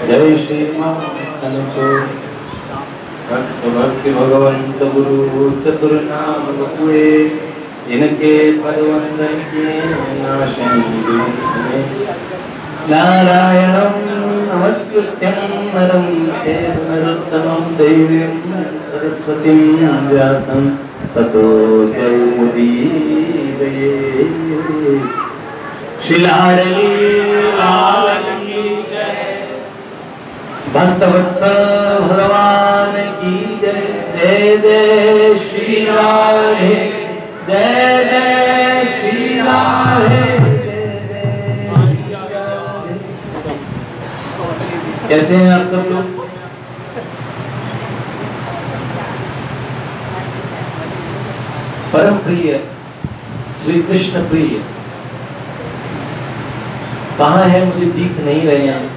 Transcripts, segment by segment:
जय श्री भक्ति भगवंत गुरु चतुर्नाम बपुए इनके पदवंदन के नाशन नारायणं नमस्कृत्यं नरं चैव नरोत्तमं देवीं सरस्वतीं व्यासं ततो जयमुदीरये। श्री लाडली लाल की जय, भक्तवत्सल भगवान की जय। जय जय श्री राधे, जय जय श्री राधे। कैसे हैं आप सब लोग? परम प्रिय श्री कृष्ण प्रिय कहाँ है? मुझे दिख नहीं रहे हैं।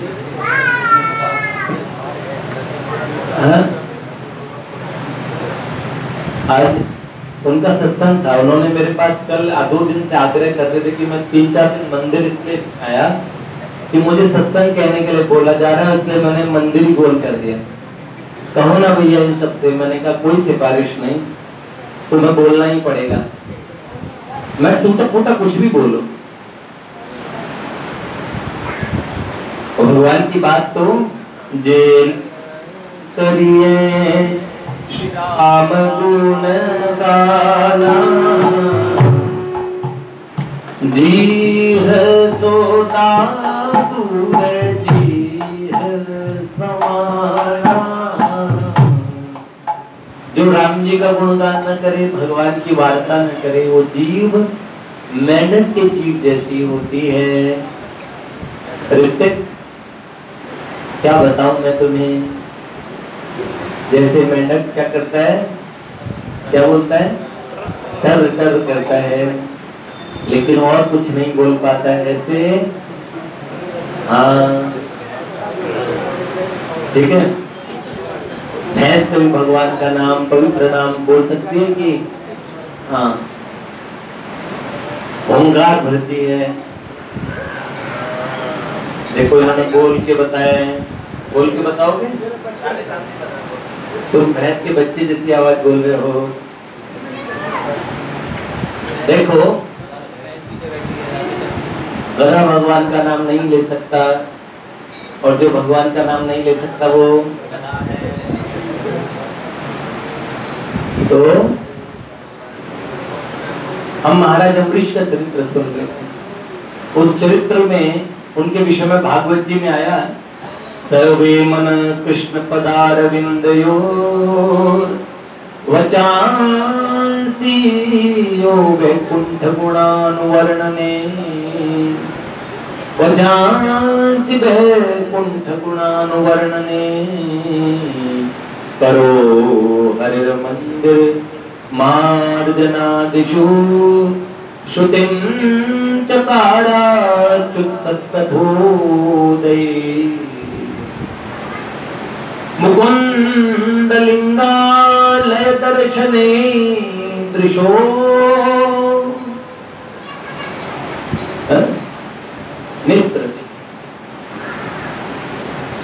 आज उनका सत्संग था। उन्होंने मेरे पास कल 2 दिन से आग्रह कर रहे थे कि मैं 3-4 दिन मंदिर इसलिए आया कि मुझे सत्संग कहने के लिए बोला जा रहा है, इसलिए मैंने मंदिर ही गोल कर दिया। कहो ना भैया इन सबसे। मैंने कहा कोई सिफारिश नहीं, तुम्हें बोलना ही पड़ेगा। मैं टूटा फूटा कुछ भी बोलो, और भगवान की बात तो जेल करिए श्याम गुण गाना, जी है सोता दूर जी है समाना। जो राम जी का गुणगान न करे, भगवान की वार्ता न करे, वो जीव मेंढक के जीव जैसी होती है। ऋतिक क्या बताऊं मैं तुम्हें? जैसे मेंढक क्या करता है, क्या बोलता है? टर टर करता है, लेकिन और कुछ नहीं बोल पाता है। ऐसे हाँ, ठीक है। भैंस कभी भगवान का नाम, पवित्र नाम बोल सकती है कि हाँ, ओंकार भरती है। देखो इन्होंने बोल के बताया है। बोल के बताओगे? तुम भैंस के बच्चे जैसी आवाज बोल रहे हो। देखो गधा भगवान का नाम नहीं ले सकता, और जो भगवान का नाम नहीं ले सकता वो तो हम महाराज अम्बरीश का चरित्र सुन रहे थे। उस चरित्र में उनके विषय में भागवत जी में आया, सर्वे मन कृष्ण पदारविंदयोर वचांसी यो वैकुंठ गुणानुवर्णने, वचांसी वैकुंठ गुणानुवर्णने, करो हरिर मंदिर मार्जनादिषु श्रुतिं चकाराच्युत सत्कथोदये, मुकुंदलिंगालय दर्शने दृशो नेत्र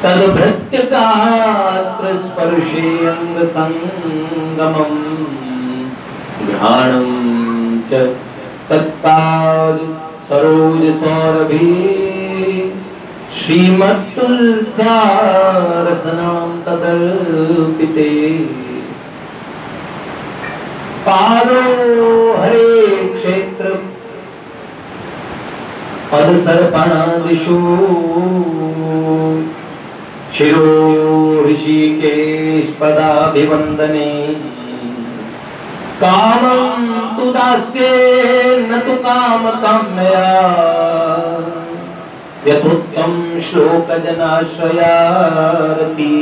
तद्भृत्यगात्र स्पर्शे अंग संगमं, घ्राणं च तत्पाद सरोज सौरभे, श्रीमत्तुलस्यारसनां तदर्पिते, पादो हरे क्षेत्र पदसर्पणादिषु, शिरो ऋषिकेश पदाभिवंदने, कामं तु दास्ये न तु काम काम्यया, यथोक्तं श्लोक जनाश्रयारति।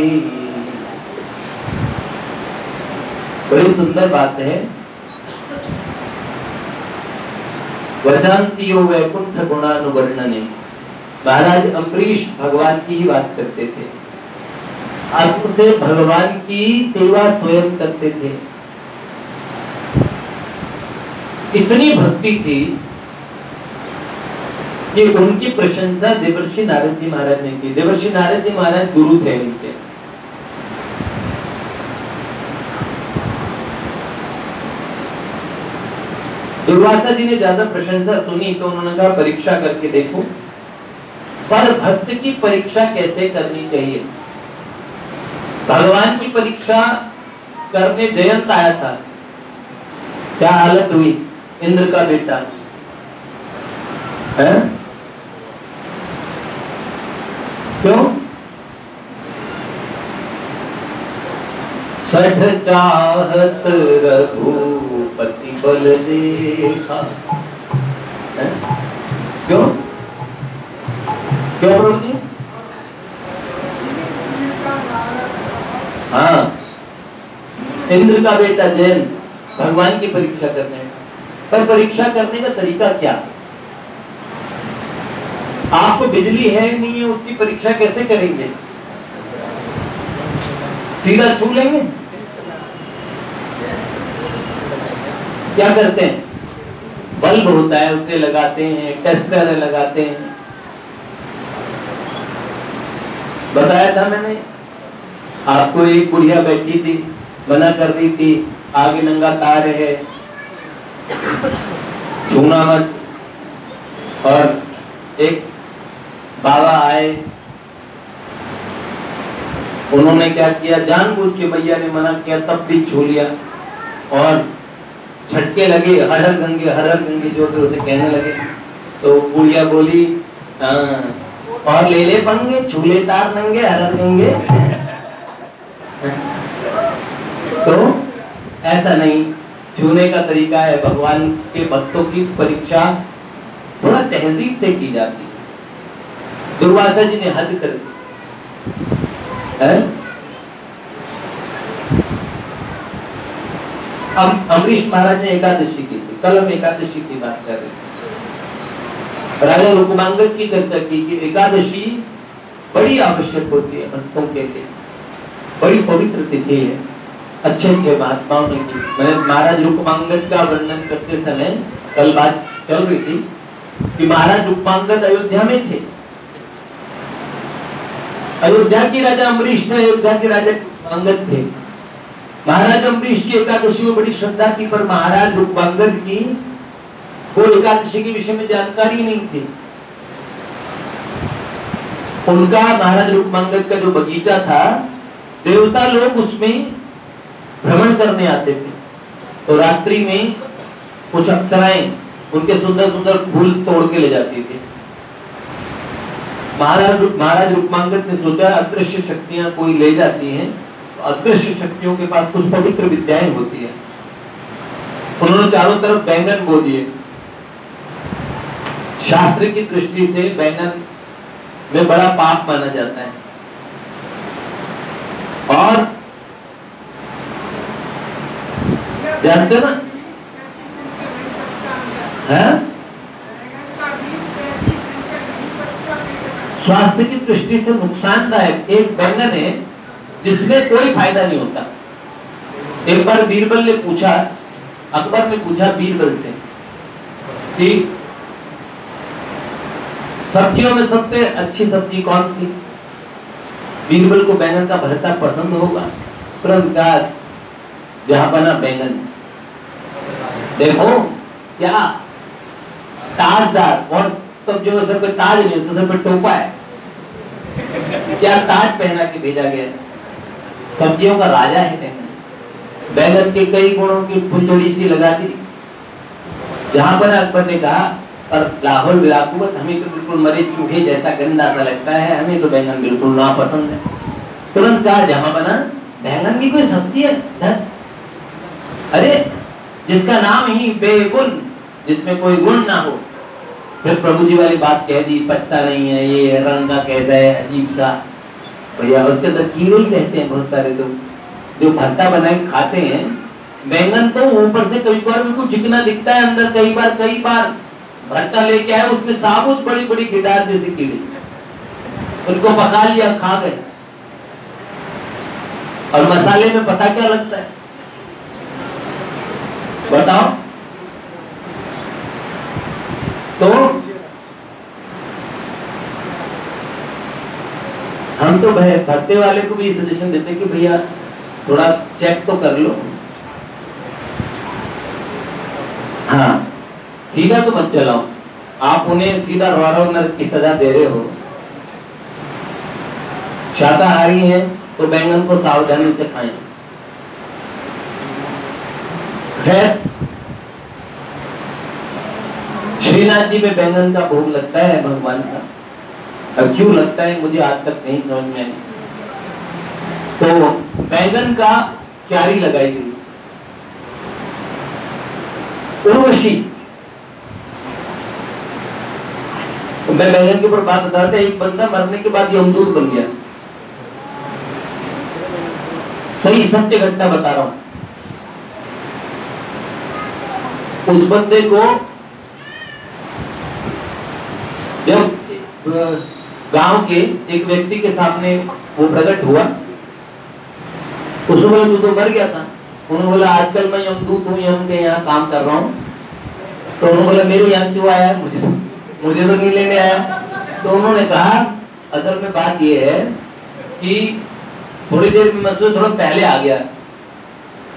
बड़ी सुंदर बात है। वचांसी यो वैकुंठ गुणानुवर्णने। महाराज अम्बरीश भगवान की ही बात करते थे, अंत से भगवान की सेवा स्वयं करते थे। इतनी भक्ति थी कि उनकी प्रशंसा देवर्षि नारद जी महाराज ने की। देवर्षि नारद जी महाराज गुरु थे उनके। दुर्वासा जी ने ज्यादा प्रशंसा सुनी तो उन्होंने कहा परीक्षा करके देखो, पर भक्त की परीक्षा कैसे करनी चाहिए। भगवान की परीक्षा करने जयंत आया था, क्या हालत हुई, इंद्र का बेटा है, क्यों? सठ चाहत रघुपति बल देखा, क्यों क्यों प्रभु जी? हाँ, इंद्र का बेटा जयंत भगवान की परीक्षा करने का। पर परीक्षा करने का तरीका क्या? आपको बिजली है नहीं है, उसकी परीक्षा कैसे करेंगे? सीधा छू लेंगे? क्या करते हैं? बल्ब होता है उसे लगाते हैं, टेस्टर लगाते हैं। बताया था मैंने आपको, एक बुढ़िया बैठी थी, मना कर रही थी, आगे नंगा तार है, छूना मत। और एक बाबा आए, उन्होंने क्या किया, जानबूझ के भैया ने मना किया तब भी छू लिया और झटके लगे, हर हर गंगे जोर जोर से कहने लगे। तो बुढ़िया बोली और ले पंगे, छूले तार नंगे हर हर गंगे। तो ऐसा नहीं, छूने का तरीका है। भगवान के भक्तों की परीक्षा थोड़ा तहजीब से की जाती है। दुर्वासा जी ने हद कर दी। अमरीश महाराज ने एकादशी की थी, कल हम एकादशी की बात कर रहे थे। राजा रुक्मांगद की चर्चा की कि एकादशी बड़ी आवश्यक होती है भक्तों के लिए, बड़ी पवित्र तिथि है। अच्छे अच्छे महात्माओं ने की। मैंने महाराज रुक्मांगद का वर्णन करते समय कल बात चल रही थी कि महाराज रुक्मांगद अयोध्या में थे। अयोध्या के राजा अम्बरीश थे, अयोध्या के राजा रुक्मांगद थे। महाराज अम्बरीश की एकादशी में बड़ी श्रद्धा थी, पर महाराज रुक्मांगद की वो एकादशी के विषय में जानकारी नहीं थी। उनका महाराज रुक्मांगद का जो बगीचा था, देवता लोग उसमें भ्रमण करने आते थे। तो रात्रि में कुछ अप्सराएं उनके सुंदर सुंदर फूल तोड़ के ले जाती थी। महाराज रुक्मांगद ने सोचा अदृश्य शक्तियां कोई ले जाती हैं, तो अदृश्य शक्तियों के पास कुछ पवित्र विद्याएं होती है। उन्होंने चारों तरफ बैंगन बो दिए। शास्त्र की दृष्टि से बैंगन में बड़ा पाप माना जाता है। और जानते ना है, स्वास्थ्य की दृष्टि से नुकसानदायक एक बैंगन है जिसमें कोई फायदा नहीं होता। एक बार बीरबल ने पूछा, अकबर ने पूछा बीरबल से कि सब्जियों में सबसे अच्छी सब्जी कौन सी? बीरबल को बैंगन का भरता पसंद होगा। तुरंत कहा जहां बना बैंगन। देखो क्या ताजदार, और तब जो सर पे ताज नहीं, उसके सर पे टोपा है, क्या ताज पहना के भेजा गया। सब्जियों का राजा है बैंगन। बैंगन के कई गुणों की फुलझड़ी सी लगा दी। जहां पर अकबर ने कहा पर लाहौल विलाकुवत, हमें तो बिल्कुल मरे चूहे जैसा गंदा सा लगता है, हमें तो बैंगन बिल्कुल नापसंद है। तुरंत कहा जहां बना बैंगन की कोई सब्जी है? अरे जिसका नाम ही बेगुण, जिसमें कोई गुण ना हो। फिर प्रभु जी वाली बात कह दी, पछता नहीं है, ये रंग का कैसा है अजीब सा। भैया उसके अंदर कीड़े ही रहते हैं बहुत सारे। तो जो भरता बना के खाते हैं बैंगन, तो ऊपर से कई बार बिल्कुल चिकना दिखता है, अंदर कई बार भरता लेके आए, उसमें साबुत बड़ी बड़ी गिटार जैसी कीड़े, उनको पका लिया, खा गए। और मसाले में पता क्या लगता है बताओ? तो हम तो भत्ते वाले को भी सजेशन देते कि भैया थोड़ा चेक तो कर लो, हाँ सीधा तो मत चलाओ। आप उन्हें सीधा रॉ नरक की सजा दे रहे हो। शाकाहारी हैं तो बैंगन को सावधानी से खाएं। खैर, श्रीनाथ जी में बैंगन का भोग लगता है भगवान का, अब क्यों लगता है मुझे आज तक नहीं समझ में आई। तो बैंगन का क्यारी लगाई गई। उर्वशी, तो मैं बैंगन के ऊपर बात बता रहा था, एक बंदा मरने के बाद यमदूत बन गया। सही सत्य घटना बता रहा हूं। उस बंदे को जब गांव के एक व्यक्ति के सामने वो प्रकट हुआ, उसने बोला तू तो मर गया था। उन्होंने बोला आजकल मैं यमदूत हूँ, यम के यहाँ काम कर रहा हूँ। तो उन्होंने बोला मेरे यहाँ क्यों आया, मुझे तो नहीं लेने आया। तो उन्होंने कहा असल में बात ये है कि थोड़ी देर में मतलब थोड़ा पहले आ गया,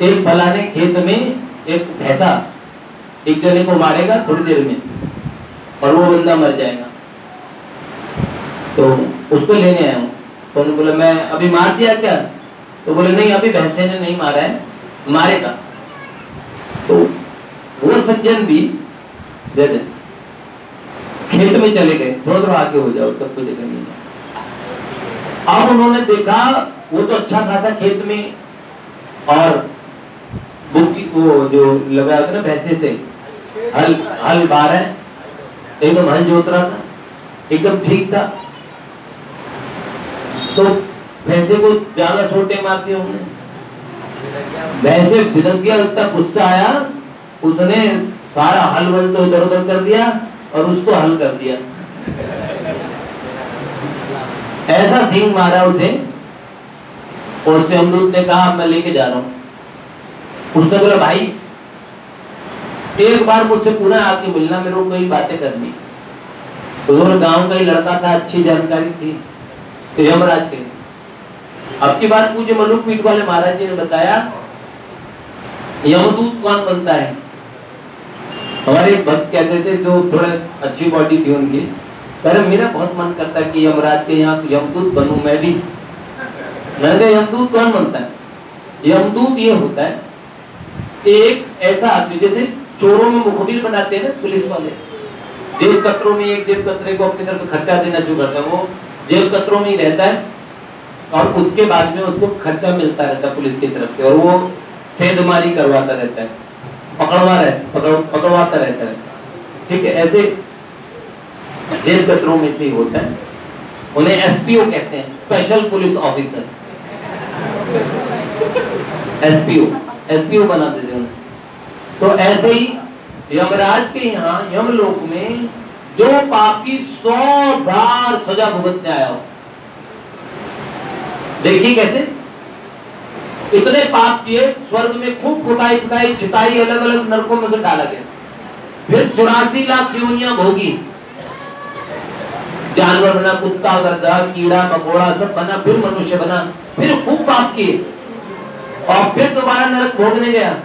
एक फलाने खेत में एक भैंसा एक जने को मारेगा थोड़ी देर में और वो बंदा मर जाएगा, तो उसको लेने आया हूँ। तो उन्होंने बोला मैं अभी मार दिया क्या? तो बोले नहीं अभी भैंसे ने नहीं मारा है, मारेगा। तो वो सज्जन भी दे दे खेत में चले गए, थोड़ा आगे हो जाओ, सबको जगह नहीं है। अब उन्होंने देखा वो तो अच्छा खासा खेत में और वो जो लगा था ना भैंसे से हल बार है, एकदम हल जोत रहा था, एकदम ठीक था। तो भैंसे को ज्यादा छोटे मारते होंगे, भैंसे भिड़क गया, उतना गुस्सा आया, उसने सारा हल वल तो इधर उधर कर दिया और उसको हल कर दिया। ऐसा सिंह मारा उसे, और उससे यमदूत ने कहा मैं लेके जा रहा हूं। उसने बोला भाई एक बार मुझसे पुनः आके मिलना, मेरे को कोई बातें करनी। तो गांव का ही लड़का था, अच्छी जानकारी थी, तो यमराज के अब की बात मुझे मलुक पीठ वाले महाराज जी ने बताया यमदूत कौन बनता है। हमारे एक भक्त कहते थे जो थोड़े अच्छी बॉडी थी उनकी, पर मेरा बहुत मन करता है कि यमराज के यहाँ यमदूत बनूं मैं भी। मैंने यमदूत कौन बनता है? यमदूत ये होता है एक ऐसा आदमी, जैसे चोरों में मुखबिर बनाते हैं ना पुलिस वाले, जेब कतरों में एक जेब कतरे को अपनी तरफ खर्चा देना शुरू करता है, वो जेब कतरों में ही रहता है और उसके बाद में उसको खर्चा मिलता रहता है पुलिस की तरफ से, और वो सेधमारी करवाता रहता है, पकड़वाता रहता है। ठीक है, ऐसे जेल कतरों में से होता है। उन्हें एसपीओ कहते हैं, स्पेशल पुलिस ऑफिसर, एसपीओ बना देते हैं। तो ऐसे ही यमराज के यहाँ यमलोक में जो पापी 100 बार सजा भुगतने आया हो, देखिए कैसे इतने पाप किए, स्वर्ग में खूब कुटाई चिताई अलग अलग नरकों में से डाला गया, फिर 84 लाख योनियां भोगी, जानवर बना, कुत्ता गधा कीड़ा मकोड़ा सब बना, फिर मनुष्य बना, फिर खूब पाप किए और फिर दोबारा नरक भोगने गया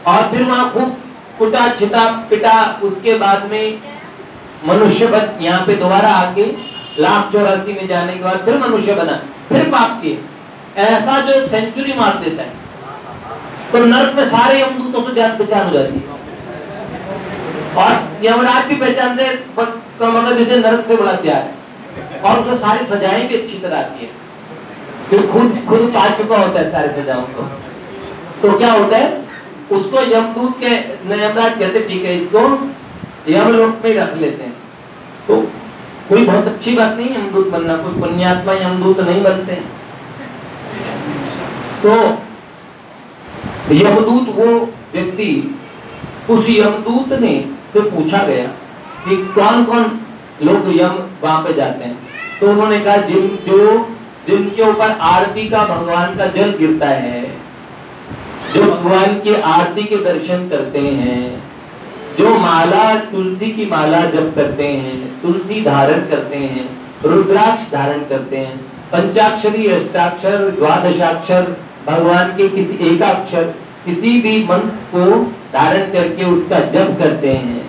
और फिर वहां खूब कुटा छिता पिटा, उसके बाद में मनुष्य बन यहाँ पे दोबारा आके 1,84,000 में जाने के बाद फिर मनुष्य बना, फिर पाप किए। ऐसा जो सेंचुरी मार देता है तो नरक में सारे यमदूतों से जान पहचान हो जाती है और यमराज की पहचान से मतलब जैसे नरक से बड़ा प्यार है और उसको सारी सजाएं भी अच्छी तरह आती है, तो खुद पा चुका होता है सारे सजाओं को। तो क्या होता है उसको यमदूत के यमराज कहते ठीक है इसको यमलोक में रख लेते हैं। तो कोई बहुत अच्छी बात नहीं यमदूत बनना, कोई पुण्यात्मा यमदूत नहीं बनते। तो यमदूत वो व्यक्ति, उस यमदूत ने से पूछा गया कि कौन कौन लोग यम वहां पे जाते हैं। तो उन्होंने कहा जिनके ऊपर आरती का भगवान का जल गिरता है, जो भगवान की आरती के दर्शन करते हैं, जो माला तुलसी की माला जप करते हैं, तुलसी धारण करते हैं, रुद्राक्ष धारण करते हैं, पंचाक्षरी, अष्टाक्षर, द्वादशाक्षर, भगवान के किसी एकाक्षर किसी भी मंत्र को धारण करके उसका जप करते हैं,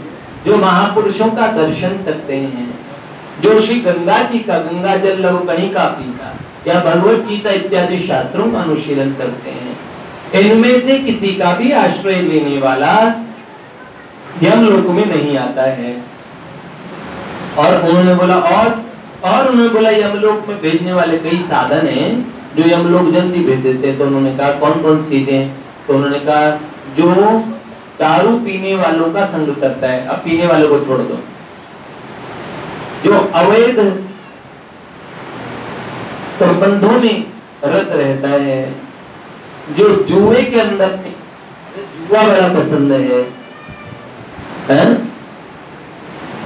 जो महापुरुषों का दर्शन करते हैं, जो श्री गंगा जी का गंगा जल लव कहीं का पीता या भगवत गीता इत्यादि शास्त्रों का अनुशीलन करते हैं, इनमें से किसी का भी आश्रय लेने वाला यमलोक में नहीं आता है। और उन्होंने बोला यमलोक में भेजने वाले कई साधन हैं जो यमलोक जल्दी भेज देते हैं। तो उन्होंने कहा कौन कौन सी चीजें? तो उन्होंने कहा जो दारू पीने वालों का संग करता है, अब पीने वालों को छोड़ दो, जो अवैध संबंधों में रत रहता है, जो जुए के अंदर जुआ बड़ा पसंद है?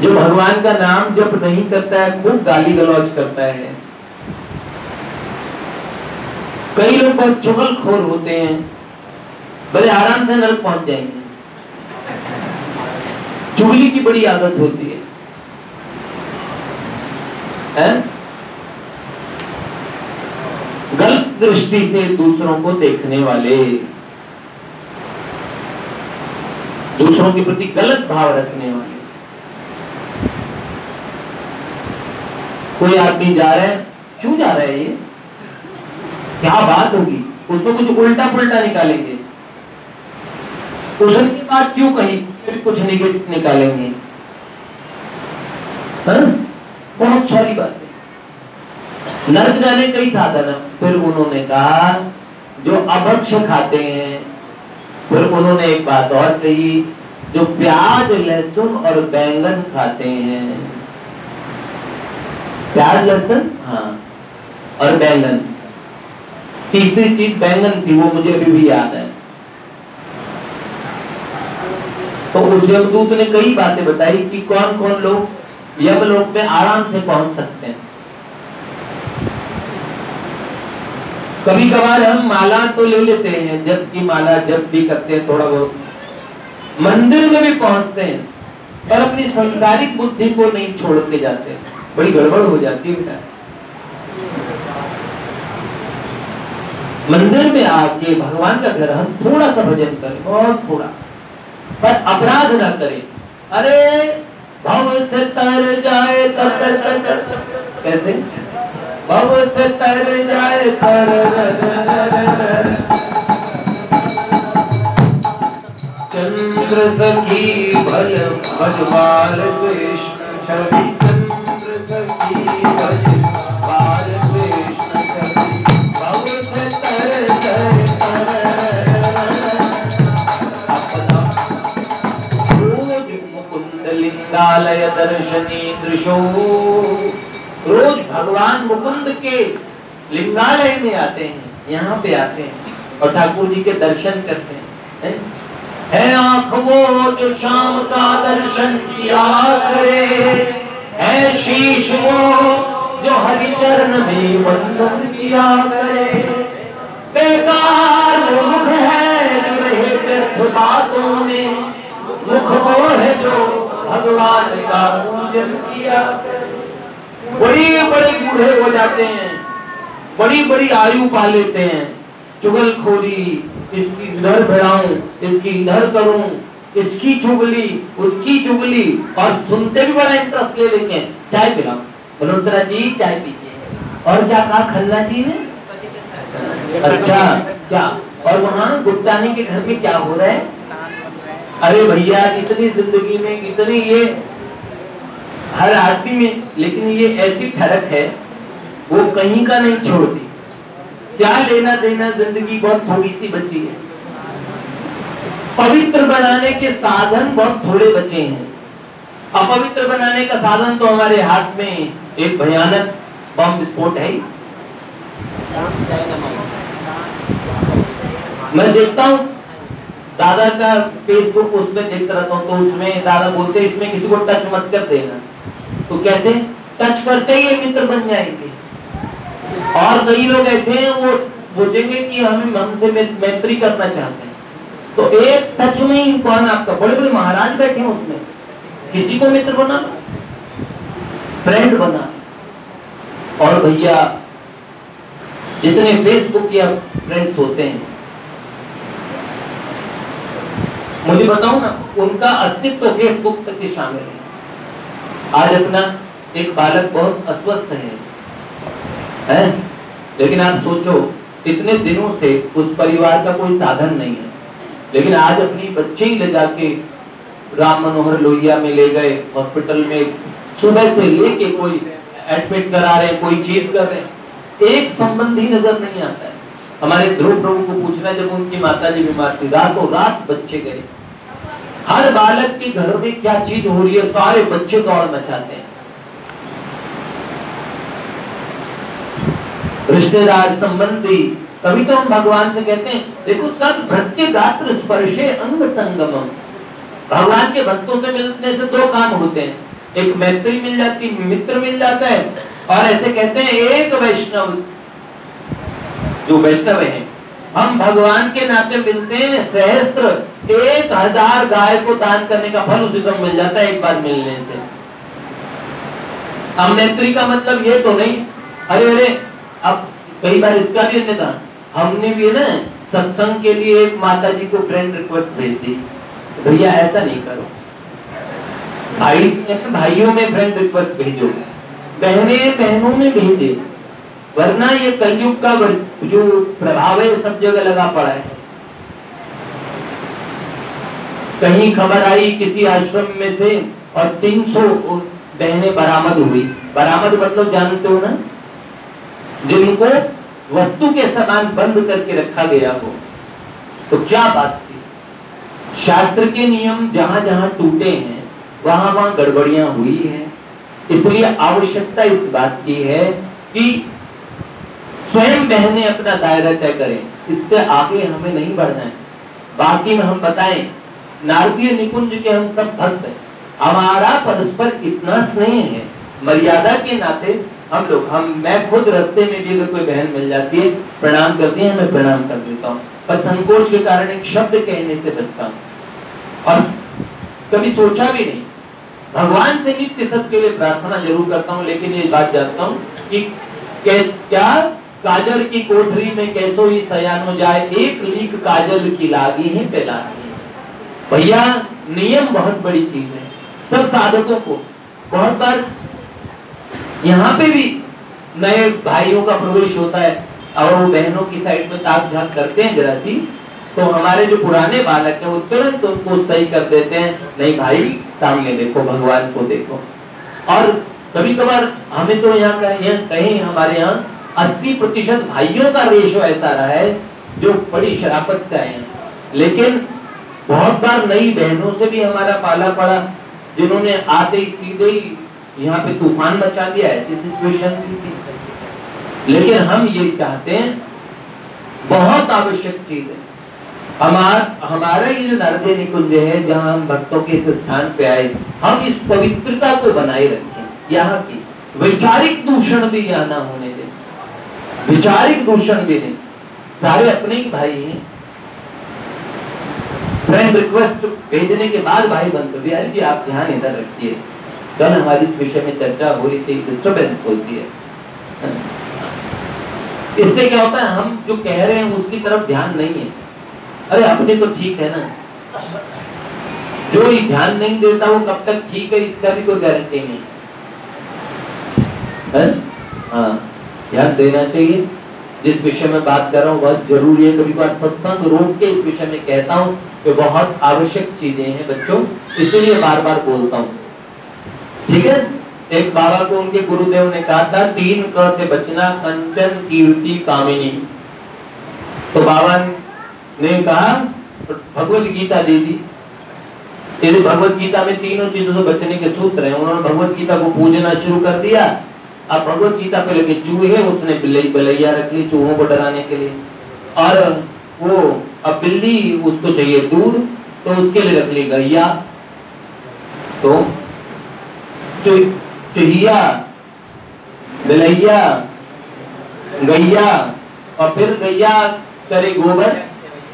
जो भगवान का नाम जप नहीं करता है, खूब गाली गलौज करता है। कई लोग बहुत चुगलखोर होते हैं, बड़े आराम से नरक पहुंच जाएंगे। चुगली की बड़ी आदत होती है? गलत दृष्टि से दूसरों को देखने वाले, दूसरों के प्रति गलत भाव रखने वाले। कोई आदमी जा रहा है, क्यों जा रहा है ये, क्या बात होगी, उसमें कुछ उल्टा पुल्टा निकालेंगे, उसने ये बात क्यों कही, फिर कुछ निगेटिव निकालेंगे। बहुत सारी बातें। नरक जाने कई साधन है। फिर उन्होंने कहा जो अभक्ष खाते हैं, फिर उन्होंने एक बात और कही, जो प्याज लहसुन और बैंगन खाते हैं। प्याज लहसुन, हाँ, और बैंगन। तीसरी चीज बैंगन थी, वो मुझे अभी भी याद है। तो उस यमदूत ने कई बातें बताई कि कौन कौन लोग यमलोक में आराम से पहुंच सकते हैं। कभी कभार हम माला तो ले लेते हैं, जब की माला जब भी करते हैं, थोड़ा बहुत मंदिर में भी पहुंचते हैं, पर अपनी संसारिक बुद्धि को नहीं छोड़ के जाते, बड़ी गड़बड़ हो जाती है। मंदिर में आके भगवान का घर हम थोड़ा सा भजन करें, बहुत थोड़ा, पर अपराध ना करें। अरे भव से तर जाए तर कैसे, भव से तर जाए तर चंद्र सखी भज भजवाल कृष्ण छवि, चंद्र सखी भज बाल कृष्ण छवि, भव से तर जाए लिंगालय दर्शनी दृशो। रोज भगवान मुकुंद के लिंगालय में आते हैं, यहाँ पे आते हैं और ठाकुर जी के दर्शन करते हैं। है आँख वो जो शाम का दर्शन किया करे, है शीश वो जो हरि चरण में वंदन किया करे। बेकार वो मुख है जो रहे व्यर्थ बातों में, मुख वो है जो भगवान का पूजन किया। बड़ी बड़े बूढ़े हो जाते हैं, बड़ी बड़ी आयु पा लेते हैं, चुगलखोरी, इसकी इधर बढ़ाऊं, इसकी इधर करूं, इसकी चुगली उसकी चुगली, और सुनते भी बड़ा इंटरेस्ट ले लेते हैं। चाय पिलाओ, बलोत्रा जी चाय पीजिए। और क्या कहा खन्ना जी ने? अच्छा क्या? और वहाँ गुप्तानी के घर में क्या हो रहा है? अरे भैया इतनी जिंदगी में इतनी ये हर आदमी में, लेकिन ये ऐसी ठरक है वो कहीं का नहीं छोड़ती। क्या लेना देना, जिंदगी बहुत थोड़ी सी बची है। पवित्र बनाने के साधन बहुत थोड़े बचे हैं। अपवित्र बनाने का साधन तो हमारे हाथ में एक भयानक बम विस्फोट है। मैं देखता हूँ दादा का फेसबुक, उसमें देखता रहता हूँ, तो उसमें दादा बोलते इसमें किसी को टच मत कर देना। तो कैसे? टच करते ही मित्र बन जाएंगे। और कई लोग ऐसे हैं वो सोचेंगे कि हमें हमसे मैत्री करना चाहते हैं, तो एक टच में ही कौन आपका, बड़े बड़े महाराज बैठे हैं उसमें, किसी को मित्र बना, फ्रेंड बना। और भैया जितने फेसबुक या फ्रेंड्स होते हैं, मुझे बताऊं ना, उनका अस्तित्व फेसबुक तक ही शामिल है। आज अपना एक बालक बहुत अस्वस्थ है? लेकिन आप सोचो, इतने दिनों से उस परिवार का कोई साधन नहीं है, लेकिन आज अपनी बच्चे ही ले जाके राम मनोहर लोहिया में ले गए, हॉस्पिटल में सुबह से लेके कोई एडमिट करा रहे हैं, कोई चीज कर रहे हैं, एक संबंधी नजर नहीं आता है। हमारे ध्रुव प्रभु को पूछना, जब उनकी माताजी बीमार थी, रातों रात बच्चे गए। हर बालक के घर में क्या चीज हो रही है, सारे बच्चे दौड़ मचाते हैं। रिश्तेदार, संबंधी, तभी तो हम भगवान से कहते हैं, देखो तब भक्ति गात्र स्पर्शे अंग संगमम। भगवान के भक्तों से मिलने से दो काम होते हैं, एक मैत्री मिल जाती, मित्र मिल जाता है, और ऐसे कहते हैं एक वैष्णव, जो वैष्णव है, हम भगवान के नाते मिलते हैं, सहस्त्र 1000 गाय को दान करने का फल उसी को मिल जाता है एक बार मिलने से। हम मैत्री का मतलब ये तो नहीं, अरे अब कई बार इसका भी अन्यथा, हमने भी ना सत्संग के लिए एक माता जी को फ्रेंड रिक्वेस्ट भेज दी, भैया ऐसा नहीं करो, भाइयों में फ्रेंड रिक्वेस्ट भेजो, बहनों में भेजे, वरना ये कलयुग का जो प्रभाव है सब जगह लगा पड़ा है। कहीं खबर आई किसी आश्रम में से और 300 बहनें बरामद हुई। बरामद मतलब जानते हो ना, जिनको वस्तु के समान बंद करके रखा गया हो। तो क्या बात थी, शास्त्र के नियम जहां जहां टूटे हैं वहां वहां गड़बड़ियां हुई हैं। इसलिए आवश्यकता इस बात की है कि स्वयं बहनें अपना दायरा तय करें, इससे आगे हमें नहीं बढ़ना है। बाकी में हम बताएं, नारदीय निकुंज के हम सब भक्त हैं, हमारा परस्पर इतना स्नेह है, मर्यादा के नाते मैं खुद रास्ते में भी अगर कोई बहन मिल जाती है, प्रणाम करती है, मैं प्रणाम कर देता हूँ, पर संकोच के कारण एक शब्द कहने से बचता हूँ। और कभी सोचा भी नहीं, भगवान से नित्य सबके लिए प्रार्थना जरूर करता हूँ, लेकिन ये बात जानता हूँ कि क्या काजल की कोठरी में कैसो ही सयानो जाए, एक लीक काजल की लागी है पेलानी। भैया नियम बहुत बड़ी चीज है, सब साधकों को। बहुत बार यहाँ पे भी नए भाइयों का प्रवेश होता है और वो बहनों की साइड में ताक झाक करते हैं जरा सी, तो हमारे जो पुराने बालक हैं वो तुरंत उनको सही कर देते हैं, नहीं भाई सामने देखो, भगवान को देखो। और कभी कभार हमें तो यहाँ कहीं हमारे यहाँ 80% भाइयों का रेशो ऐसा रहा है जो बड़ी शराफत से आए हैं, लेकिन बहुत बार नई बहनों से भी हमारा पाला पड़ा, जिन्होंने आते ही सीधे ही यहाँ पे तूफान मचा दिया, ऐसी सिचुएशन थी। लेकिन हम ये चाहते हैं, बहुत आवश्यक चीज है, हमारा ये जो नारदीय निकुंज है, जहाँ हम भक्तों के इस स्थान पे आए, हम इस पवित्रता को बनाए रखें। यहाँ की वैचारिक दूषण भी यहाँ ना होने दें, वैचारिक दूषण भी नहीं, सारे अपने ही भाई हैं। फ्रेंड रिक्वेस्ट भेजने के बाद भाई बंद कर दिया, अरे जी आप ध्यान इधर रखिए, कल हमारी इस विषय में चर्चा हो रही थी, डिस्टर्बेंस होती है। इससे क्या होता है, हम जो कह रहे हैं उसकी तरफ ध्यान नहीं है। अरे अपने तो ठीक है ना, जो ही ध्यान नहीं देता वो कब तक ठीक है इसका भी कोई गारंटी नहीं है। हाँ, ध्यान देना चाहिए। जिस विषय में बात कर रहा हूँ बहुत जरूरी है, कभी बार सत्संग रोक के इस विषय में कहता हूँ कि बहुत आवश्यक चीजें हैं बच्चों, इसलिए बार बार बोलता हूँ, ठीक है। एक बाबा को उनके गुरुदेव ने कहा था, 3 क से बचना, कंचन कीर्ति कामिनी। तो बाबा ने कहा भगवत गीता दे दी, तेरे भगवत गीता में तीनों चीजों से बचने के सूत्र हैं। उन्होंने भगवत गीता को पूजना शुरू कर दिया। अब भगवत गीता पे लगे चूहे, उसने बिलैया रख ली चूहों को डराने के लिए, और वो अब बिल्ली उसको चाहिए दूध, तो उसके लिए रख ली गैया। तो चूहिया, बिलैया, गैया, और फिर गैया करे गोबर,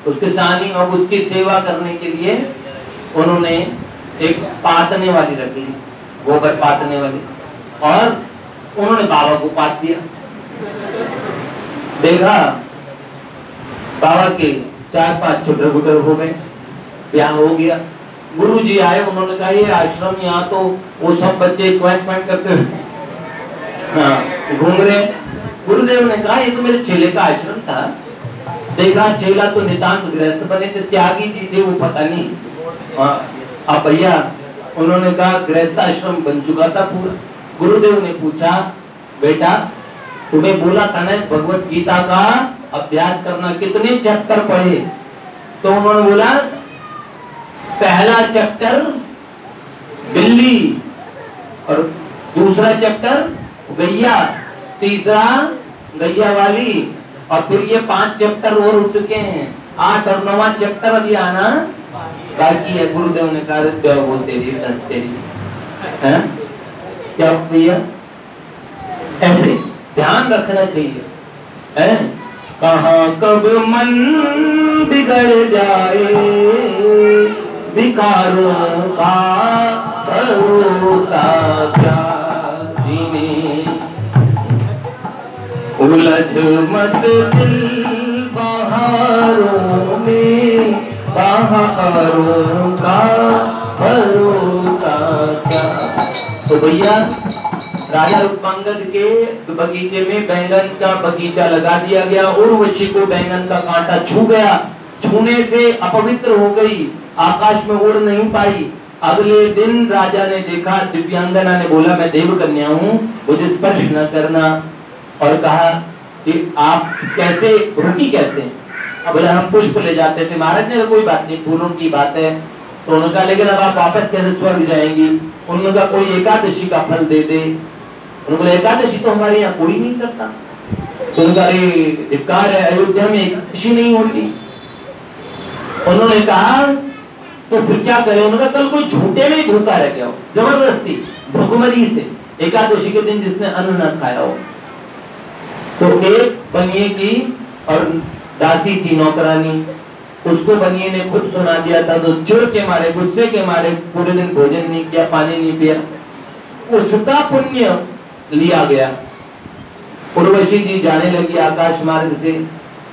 उसके सानी और उसकी सेवा करने के लिए उन्होंने एक पातने वाली रख ली, गोबर पातने वाली, और उन्होंने बाबा को पात दिया। देखा बाबा के 4-5 छुटर गुटर हो गए, ब्याह हो गया। गुरु जी आए, उन्होंने कहा ये आश्रम यहाँ तो वो सब बच्चे क्वाइट करते हुए हाँ घूम रहे। गुरुदेव ने कहा ये तो मेरे चेले का आश्रम था। देखा चेला तो नितांत गृहस्थ बने थे, त्यागी जी थे वो पता नहीं। अब भैया उन्होंने कहा गृहस्थ आश्रम बन चुका था पूरा। गुरुदेव ने पूछा बेटा तुम्हें बोला था ना भगवत गीता का अभ्यास करना, कितने चैप्टर पढ़े? तो उन्होंने बोला पहला चैप्टर बिल्ली और दूसरा चैप्टर गैया, तीसरा गैया वाली, और फिर ये 5 चैप्टर और उठ चुके हैं, 8 और 9वां चैप्टर अभी आना बाकी है। गुरुदेव ने कहा वो तेरी है क्या भैया, ऐसे ध्यान रखना चाहिए है। कहाँ कब मन बिगड़ जाए विकारों का भरोसा क्या, उलझ मत दिल बहारों में, बहारों का भरोसा क्या। तो भैया राजा रूपांगद के बगीचे में बैंगन का बगीचा लगा दिया गया। उर्वशी को बैंगन का कांटा छू गया, छूने से अपवित्र हो गई, आकाश में उड़ नहीं पाई। अगले दिन राजा ने देखा, दिव्यांगना ने बोला मैं देव कन्या हूँ, मुझे स्पर्श न करना। और कहा कि आप कैसे रुकी कैसे? अब बोला हम पुष्प ले जाते थे। महाराज ने कोई बात नहीं, फूलों की बात है। तो उन्होंने कहा लेकिन अब आप वापस कैसे स्वर्ग जाएंगी? उन्होंने कहा कोई एकादशी का फल दे दे। उन्होंने बोला एकादशी तो हमारे यहाँ कोई नहीं करता। तो उन्होंने कहा धिक्कार है, अयोध्या में एकादशी नहीं होती। उन्होंने कहा तो फिर क्या करें? उन्होंने कहा कल कोई झूठे में भूखा रह गया हो, जबरदस्ती भुखमरी से, एकादशी के दिन जिसने अन्न न खाया हो। तो एक बनिए की और दासी थी नौकरानी, उसको बनिए ने खुद सुना दिया था। तो चिढ़ के मारे, गुस्से के मारे पूरे दिन भोजन नहीं किया, पानी नहीं पिया, उसका पुण्य लिया गया। उर्वशी जी जाने लगी आकाश मार्ग से।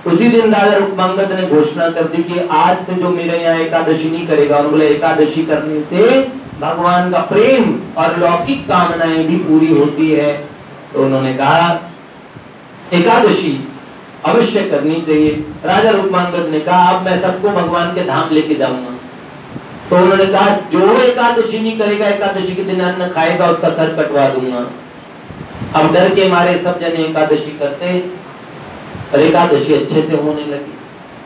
उसी दिन राजा रूपमांगद ने घोषणा कर दी कि आज से जो मेरे यहाँ एकादशी नहीं करेगा। और बोले एकादशी करने से भगवान का प्रेम और लौकिक कामनाएं भी पूरी होती है। तो उन्होंने कहा एकादशी अवश्य करनी चाहिए। राजा रूपमांगद ने कहा अब मैं सबको भगवान के धाम लेके जाऊंगा। तो उन्होंने कहा जो एकादशी नहीं करेगा, एकादशी के दिन अन्न खाएगा, उसका सर कटवा दूंगा। अब डर के मारे सब जने एकादशी करते और एकादशी अच्छे से होने लगी।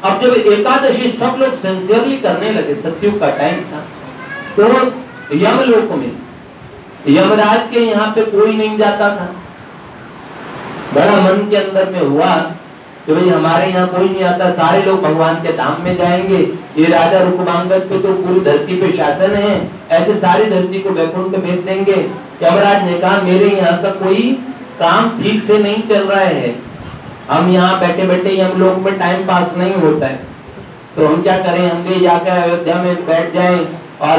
अब जब एकादशी सब लोग सिंसियरली करने लगे, सतयुग का टाइम था, तो यमलोक में यमराज के यहाँ पे कोई नहीं जाता था। बड़ा मन के अंदर में हुआ कि भाई हमारे यहाँ कोई नहीं आता, सारे लोग भगवान के धाम में जाएंगे। ये राजा रूपमांगद पे तो पूरी धरती पे शासन है, ऐसे सारी धरती को वैकुंठ में भेज देंगे। यमराज ने कहा मेरे यहाँ का कोई काम ठीक से नहीं चल रहा है, हम यहाँ बैठे बैठे हम लोग में टाइम पास नहीं होता है, तो हम क्या करें, हम भी जाकर अयोध्या में बैठ जाएं और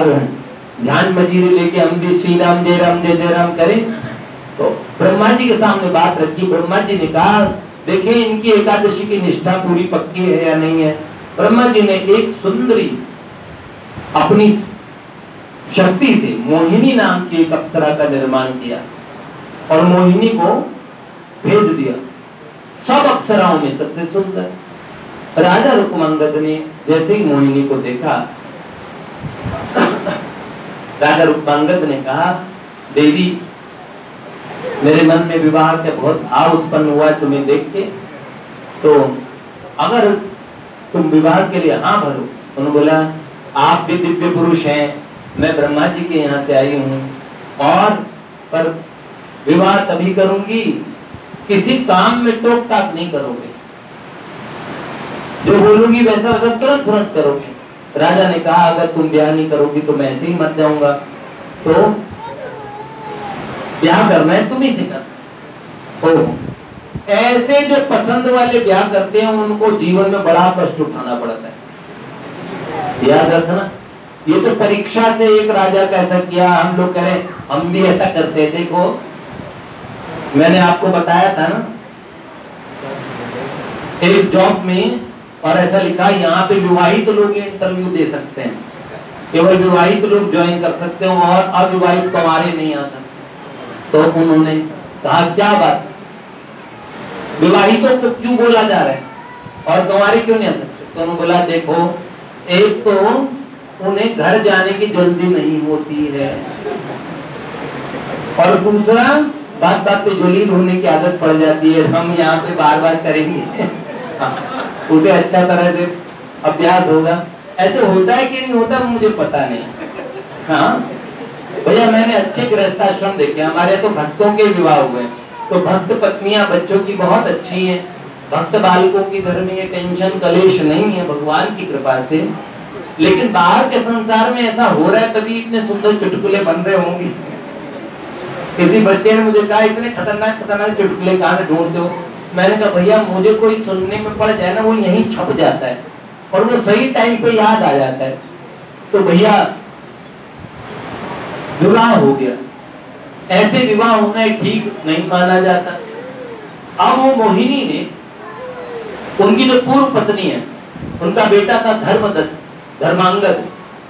ध्यान मजीरी लेके हम भी श्री राम जय राम करें। तो ब्रह्मा जी के सामने बात रखी। ब्रह्मा जी ने कहा देखिए इनकी एकादशी की निष्ठा पूरी पक्की है या नहीं है। ब्रह्मा जी ने एक सुंदरी अपनी शक्ति से मोहिनी नाम की एक अप्सरा का निर्माण किया और मोहिनी को भेज दिया। सब अप्सराओं में सबसे सुंदर राजा रूपमांगद ने जैसे ही मोहिनी को देखा, राजा रूपमांगद ने कहा देवी मेरे मन में विवाह का बहुत भाव उत्पन्न हुआ है तुम्हें देख के, तो अगर तुम विवाह के लिए हाँ भरो। उन्होंने बोला आप भी दिव्य पुरुष हैं, मैं ब्रह्मा जी के यहाँ से आई हूँ, और पर विवाह तभी करूंगी किसी काम में टोक टाक नहीं करोगे, जो बोलूंगी वैसा वैसा तुरंत करोगे। राजा ने कहा अगर तुम ब्याह नहीं करोगी तो मैं ऐसे ही मत जाऊंगा, तो ब्याह करना है तुम ही से कर। ऐसे जो पसंद वाले ब्याह करते हैं उनको जीवन में बड़ा कष्ट उठाना पड़ता है, याद रखना। ये तो परीक्षा से एक राजा का ऐसा किया, हम लोग करें हम भी ऐसा करते हैं। देखो मैंने आपको बताया था ना एक जॉब में, और ऐसा लिखा यहाँ पे विवाहित लोग इंटरव्यू दे सकते हैं, केवल विवाहित लोग ज्वाइन कर सकते हैं और अविवाहित कुंवारे नहीं आ सकते। तो उन्होंने कहा क्या बात, विवाहितों को क्यों बोला जा रहा है और कुंवारे क्यों नहीं आ सकते? तो उन्होंने बोला देखो, एक तो उन्हें घर जाने की जल्दी नहीं होती है, और दूसरा बात बात पे जलील होने की आदत पड़ जाती है, हम यहाँ पे बार बार करेंगे उसे अच्छा तरह से अभ्यास होगा। ऐसे होता है कि नहीं होता मुझे पता नहीं। हाँ भैया, मैंने अच्छे गृहस्थाश्रम देखे, हमारे तो भक्तों के विवाह हुए, तो भक्त पत्नियां बच्चों की बहुत अच्छी हैं, भक्त बालकों की घर में ये टेंशन कलेश नहीं है भगवान की कृपा से। लेकिन बाहर के संसार में ऐसा हो रहा है, तभी इतने सुंदर चुटकुले बन रहे होंगे। किसी बच्चे ने मुझे कहा इतने खतरनाक खतरनाक चुटकुले कहाँ से ढूंढते हो? मैंने कहा भैया, मुझे कोई सुनने में पड़ जाए ना, वो यहीं छप जाता है और वो सही टाइम पे याद आ जाता है। तो भैया विवाह हो गया, ऐसे विवाह होना ठीक नहीं माना जाता। अब वो मोहिनी ने, उनकी जो पूर्व पत्नी है, उनका बेटा था धर्मांगद,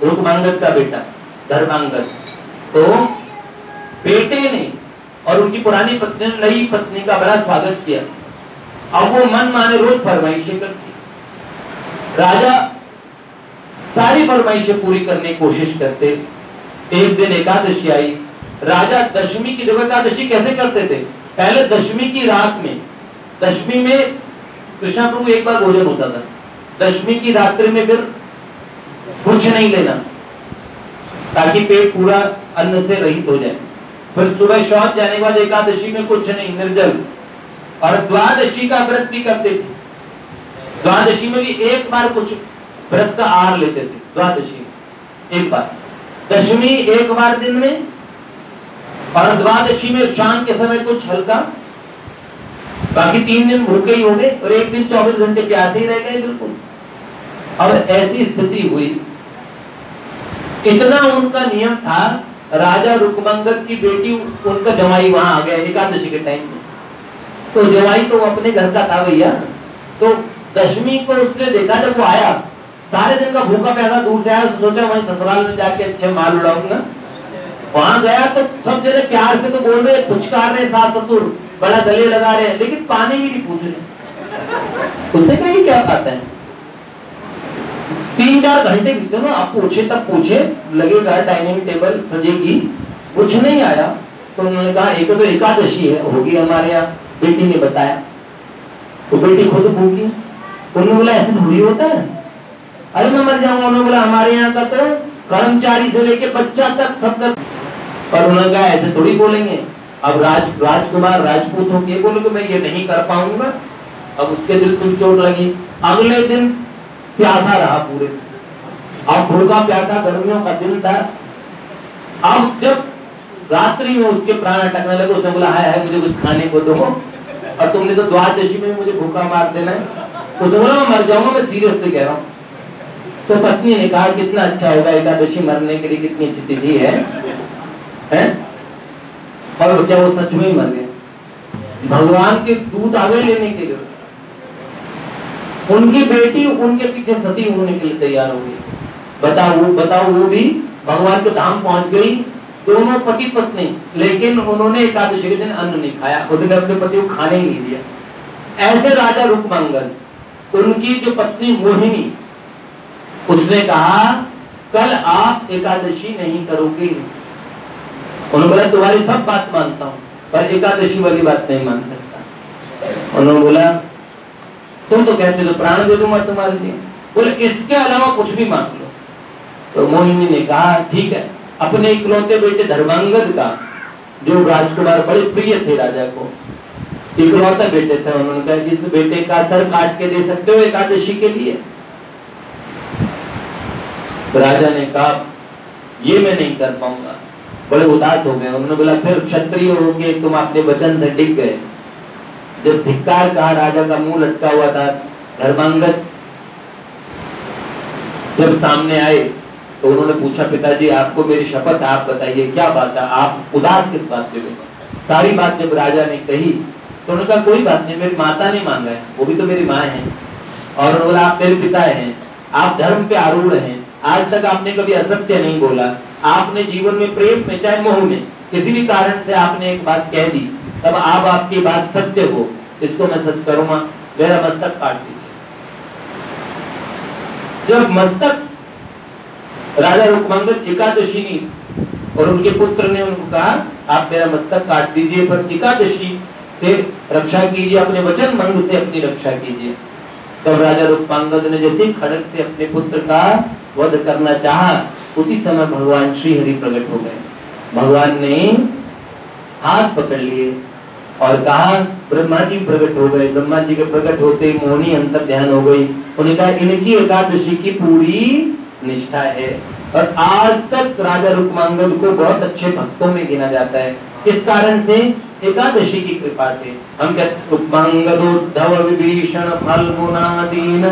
रुक्मांगद का बेटा धर्मांगद। तो बेटे ने और उनकी पुरानी पत्नी ने नई पत्नी का बड़ा स्वागत किया। अब वो मन माने रोज फरमाइशें करती, राजा सारी फरमाइशें पूरी करने की कोशिश करते। एक दिन एकादशी आई, राजा दशमी की जगह एकादशी कैसे करते थे? पहले दशमी की रात में, दशमी में कृष्ण प्रभु एक बार भोजन होता था, दशमी की रात्रि में फिर कुछ नहीं लेना ताकि पेट पूरा अन्न से रहित हो जाए। फिर सुबह शौच जाने के बाद एकादशी में कुछ नहीं, निर्जल। और द्वादशी का व्रत भी करते थे, द्वादशी में भी एक बार कुछ व्रत का आहार लेते थे, द्वादशी में एक बार, दशमी एक बार दिन में, और द्वादशी में शाम के समय कुछ हल्का, बाकी 3 दिन भूखे ही हो गए और एक दिन 24 घंटे प्यासे ही रह गए बिल्कुल। और ऐसी स्थिति हुई, इतना उनका नियम था। राजा रुक्मांगद की बेटी, उनका जवाई वहां आ गया एकादशी के टाइम में, तो जवाई तो अपने घर का था भैया। तो दशमी को उसने देखा, जब वो आया सारे दिन का भूखा प्यासा दूर से आया, सोचा वहीं ससुराल में जाके अच्छे माल उड़ाऊंगा। वहां गया तो सब जने प्यार से तो बोल रहे, पुचकार रहे, सास ससुर बड़ा गले लगा रहे हैं, लेकिन पानी भी नहीं पूछ रहे। उसने कहा क्या खाता है? 3-4 घंटे बीते ना, आप पूछे तब पूछे, लगेगा डाइनिंग टेबल सजेगी, कुछ नहीं आया। तो उन्होंने कहा एक तो एकादशी है होगी हमारे यहाँ, बेटी ने बताया। तो बेटी खुद भूखी, उन्होंने बोला ऐसे थोड़ी होता है, अरे मैं मर जाऊंगा। उन्होंने बोला हमारे यहाँ का तो कर्मचारी से लेके बच्चा तक सब तक, पर उन्होंने कहा ऐसे थोड़ी बोलेंगे। अब राजकुमार राजपूत होके बोले कि मैं ये नहीं कर पाऊंगा। अब उसके दिल को चोट लगी, अगले दिन प्यासा रहा पूरे, अब भूखा प्यासा, गर्मियों का दिन था। अब जब रात्रि में उसके प्राण अटकने लगे, उसने बोला हाय हाय मुझे कुछ खाने को दो, और तुमने तो द्वादशी में मुझे भूखा मार देना है। उसने बोला मैं मर जाऊंगा, मैं सीरियसली कह रहा हूँ। तो पत्नी ने कहा कितना अच्छा होगा, एकादशी मरने के लिए कितनी अच्छी तिथि है? और क्या वो सच में ही मर गए? भगवान के दूत आ गए लेने के लिए। उनकी बेटी उनके पीछे सती होने के लिए तैयार हो गई। बताओ वो भी भगवान के धाम पहुंच गई, दोनों पति पत्नी। लेकिन उन्होंने एकादशी के दिन अन्न नहीं खाया, उसने अपने पति को खाने ही नहीं दिया। ऐसे राजा रुक्मांगद, उनकी जो पत्नी मोहिनी, उसने कहा कल आप एकादशी नहीं करोगे। उन्होंने बोला तुम्हारी सब बात मानता हूं, पर एकादशी वाली बात नहीं मान सकता। उन्होंने बोला तुम तो कहते हो प्राण दे दूंगा तुम्हारे लिए, बोले इसके अलावा कुछ भी मांग लो। तो मोहिनी ने कहा ठीक है। अपने इकलौते बेटे धर्मांगद का, जो राजकुमार बड़े प्रिय थे राजा को, इकलौते बेटे थे, उन्होंने कहा इस बेटे का सर काट के दे सकते हो एकादशी के लिए? तो राजा ने कहा ये मैं नहीं कर पाऊंगा, बड़े उदास हो गए। उन्होंने बोला फिर क्षत्रिय हो के तुम अपने वचन से डिग गए। जब धिक्कार कहा, राजा का मुंह लटका हुआ था, धर्मांगद जब सामने आए तो उन्होंने पूछा पिताजी आपको मेरी शपथ, आप बताइए क्या बात है, आप उदास किस बात से? सारी बात जब राजा ने कही तो उन्होंने कहा कोई बात नहीं, मेरी माता ने मांगा है, वो भी तो मेरी माँ है। और उन्होंने बोला आप मेरे पिता हैं, आप धर्म पे आरूढ़ हैं, आज तक आपने कभी असत्य नहीं बोला, आपने जीवन में प्रेम में चाहे मोह में किसी भी कारण से आपने एक बात कह दी, तब आप आपकी बात सत्य हो, इसको मैं सच करूंगा, मेरा मस्तक काट दीजिए। जब मस्तक राजा रुक्मांगद एकादशी और उनके पुत्र ने उनको कहा आप मेरा मस्तक काट दीजिए, पर एकादशी से रक्षा कीजिए, अपने वचन भंग से अपनी रक्षा कीजिए। तब राजा रुक्मांगद ने जैसे खड़ग से अपने पुत्र का वध करना चाहा, उसी समय भगवान श्री हरि प्रकट हो गए। भगवान ने हाथ पकड़ लिए और कहा ब्रह्मा जी प्रकट हो गए। ब्रह्मा जी के प्रकट होते ही मोहिनी अंतर ध्यान हो गई। उन्होंने कहा इनकी एकादशी की पूरी निष्ठा है और आज तक राजा रुक्मांगद को बहुत अच्छे भक्तों में गिना जाता है। किस कारण से? एकादशी की कृपा से। हम कहते रुक्मांगदोद्धव विभीषण फल्गुनादीन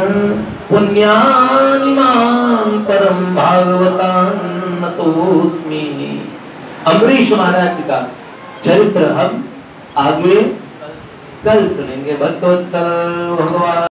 पुण्यानिमान परम भागवतान नतोस्मि। अम्बरीश महाराज का चरित्र हम आगे कल सुनेंगे। भक्तवत्सल भगवान